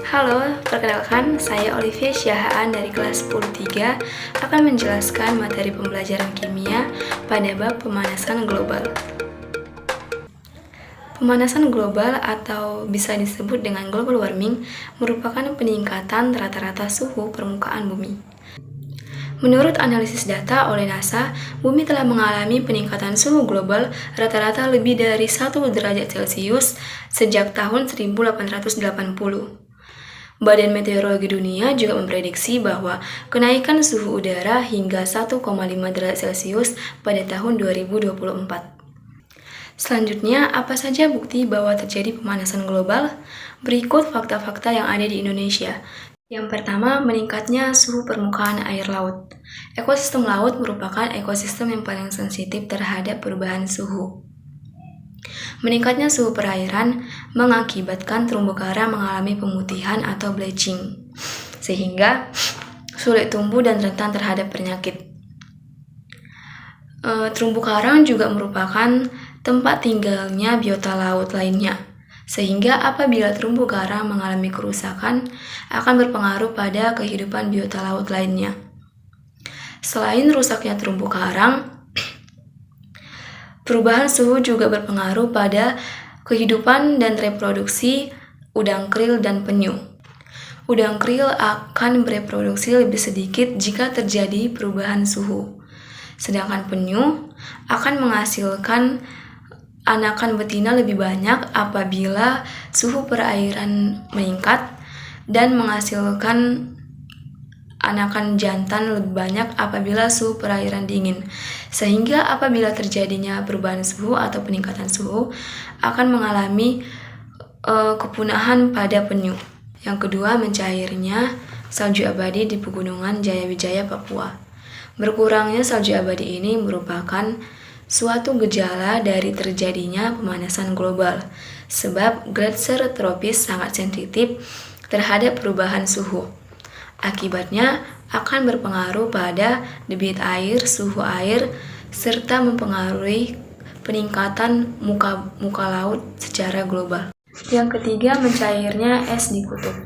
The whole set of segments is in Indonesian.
Halo, perkenalkan saya Olivia Syahaan dari kelas 10-3 akan menjelaskan materi pembelajaran kimia pada bab pemanasan global. Pemanasan global atau bisa disebut dengan global warming merupakan peningkatan rata-rata suhu permukaan bumi. Menurut analisis data oleh NASA, bumi telah mengalami peningkatan suhu global rata-rata lebih dari 1 derajat Celcius sejak tahun 1880. Badan Meteorologi Dunia juga memprediksi bahwa kenaikan suhu udara hingga 1,5 derajat Celcius pada tahun 2024. Selanjutnya, apa saja bukti bahwa terjadi pemanasan global? Berikut fakta-fakta yang ada di Indonesia. Yang pertama, meningkatnya suhu permukaan air laut. Ekosistem laut merupakan ekosistem yang paling sensitif terhadap perubahan suhu. Meningkatnya suhu perairan mengakibatkan terumbu karang mengalami pemutihan atau bleaching, sehingga sulit tumbuh dan rentan terhadap penyakit. Terumbu karang juga merupakan tempat tinggalnya biota laut lainnya, sehingga apabila terumbu karang mengalami kerusakan akan berpengaruh pada kehidupan biota laut lainnya. Selain rusaknya terumbu karang, perubahan suhu juga berpengaruh pada kehidupan dan reproduksi udang kril dan penyu. Udang kril akan bereproduksi lebih sedikit jika terjadi perubahan suhu, sedangkan penyu akan menghasilkan anakan betina lebih banyak apabila suhu perairan meningkat dan menghasilkan anakan jantan lebih banyak apabila suhu perairan dingin, sehingga apabila terjadinya perubahan suhu atau peningkatan suhu akan mengalami kepunahan pada penyu. Yang kedua, mencairnya salju abadi di pegunungan Jayawijaya, Papua. Berkurangnya salju abadi ini merupakan suatu gejala dari terjadinya pemanasan global, sebab gletser tropis sangat sensitif terhadap perubahan suhu. Akibatnya akan berpengaruh pada debit air, suhu air, serta mempengaruhi peningkatan muka laut secara global. Yang ketiga, mencairnya es di kutub.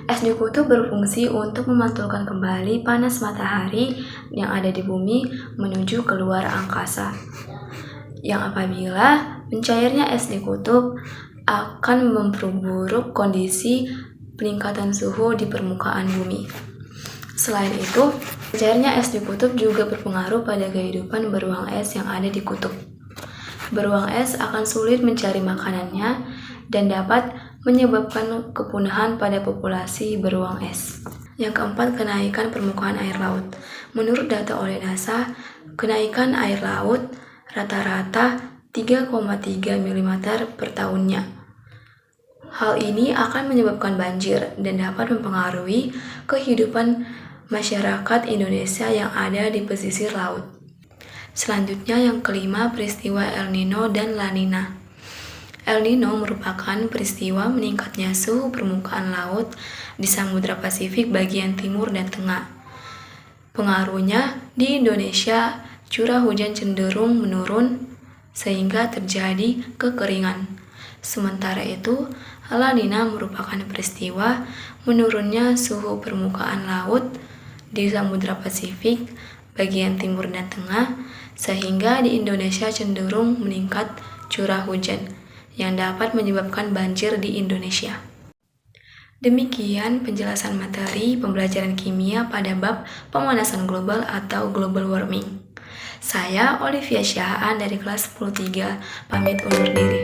Es di kutub berfungsi untuk memantulkan kembali panas matahari yang ada di bumi menuju keluar angkasa. Yang apabila mencairnya es di kutub akan memperburuk kondisi peningkatan suhu di permukaan bumi. Selain itu, mencairnya es di kutub juga berpengaruh pada kehidupan beruang es yang ada di kutub. Beruang es akan sulit mencari makanannya dan dapat menyebabkan kepunahan pada populasi beruang es. Yang keempat, kenaikan permukaan air laut. Menurut data oleh NASA, kenaikan air laut rata-rata 3,3 mm per tahunnya. Hal ini akan menyebabkan banjir dan dapat mempengaruhi kehidupan masyarakat Indonesia yang ada di pesisir laut. Selanjutnya yang kelima, peristiwa El Nino dan La Nina. El Nino merupakan peristiwa meningkatnya suhu permukaan laut di Samudra Pasifik bagian timur dan tengah. Pengaruhnya di Indonesia, curah hujan cenderung menurun sehingga terjadi kekeringan. Sementara itu, La Nina merupakan peristiwa menurunnya suhu permukaan laut di Samudra Pasifik bagian timur dan tengah, sehingga di Indonesia cenderung meningkat curah hujan yang dapat menyebabkan banjir di Indonesia. Demikian penjelasan materi pembelajaran kimia pada bab pemanasan global atau global warming. Saya Olivia Syahaan dari kelas 10-3, pamit undur diri.